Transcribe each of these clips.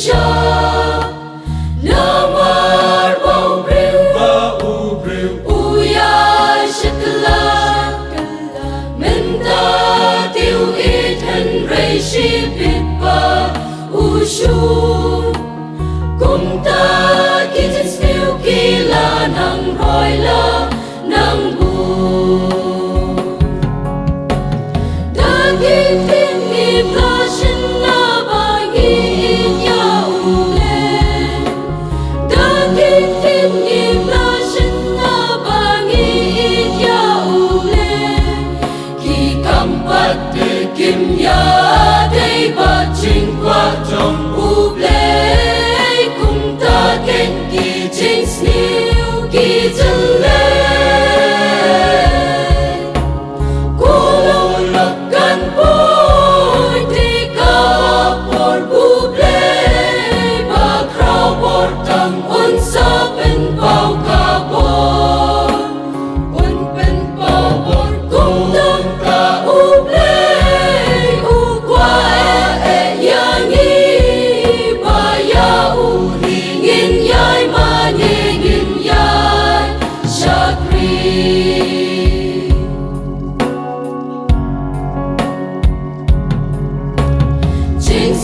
Isha Lamar Baubril Uya Shakala Menta Tiêu Ít Hân Rây Shi Bít Ba Ushu Cùng ta Kỳ Chân Sniu Kỳ La Nang Roi La Nang Bu Da Kỳ Thiên Nghiệp La Shin La Ba Nghi Ya U Lên Da Kỳ Thiên Nghiệp La Shin La Ba Nghi Ya U Lên Khi Kam Bát Đề Kim Ya Đây Ba Chinh Qua Trong U Lê Cùng ta Kênh Kỳ Chân Sniu Kỳ Chân Lê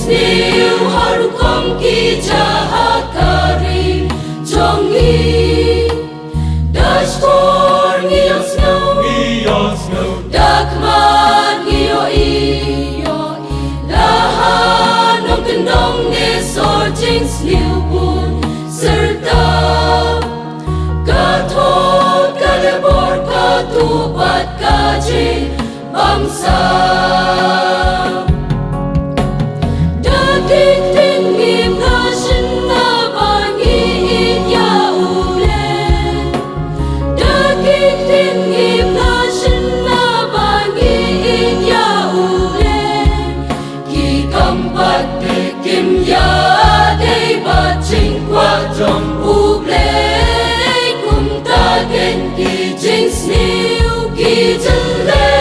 Sniu Harukom Ki Jahakari Jongi Dashkor Ngiyong Snow Dakman Ngiyoi Lahan Ng Kendong Nesor Jing Sniu Bun Serta Katot Kalebor Katubat Kaji Bangsa Kim Ya Đây Ba Chinh Qua Trong U Lê Cùng ta Kênh Kỳ Chân Sniu Kỳ Chân Lê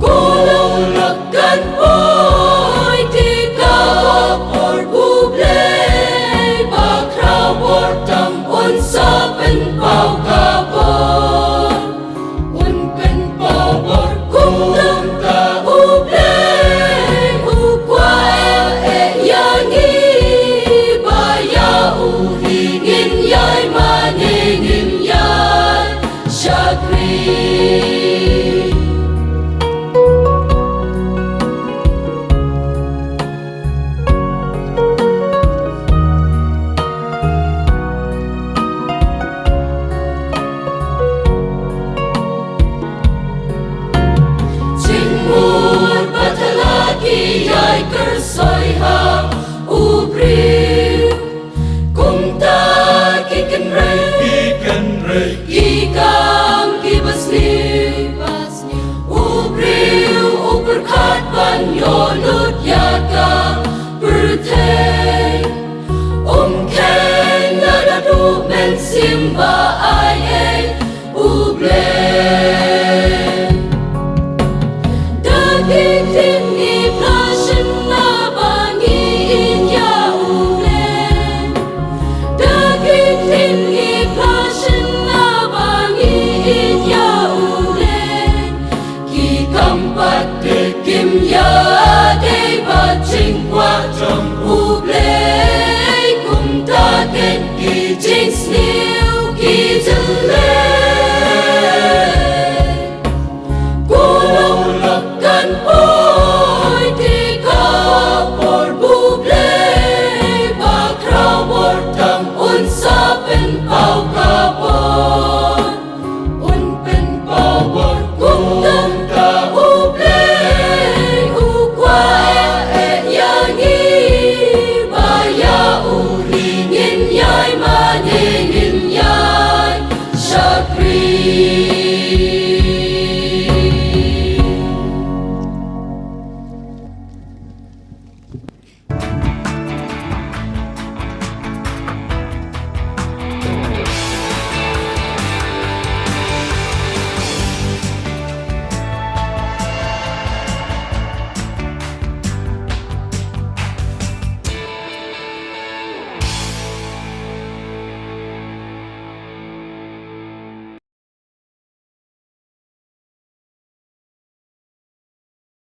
Cô Lâu Lạc Căn Bôi Thì Cao Bor U Lê Ba Krao Bor Tam Un Sa Pen Pao Ka Bor Un Pen Pao Bor Cùng Lâm Ta U Lê Yai Ker Soi Ha Ubril Cùng ta Ki Ken Rei Ki Kam Ki Basni Ubril Uberkat Ban Yo Lut Yaka Berteng Keng Nada Du Men Simba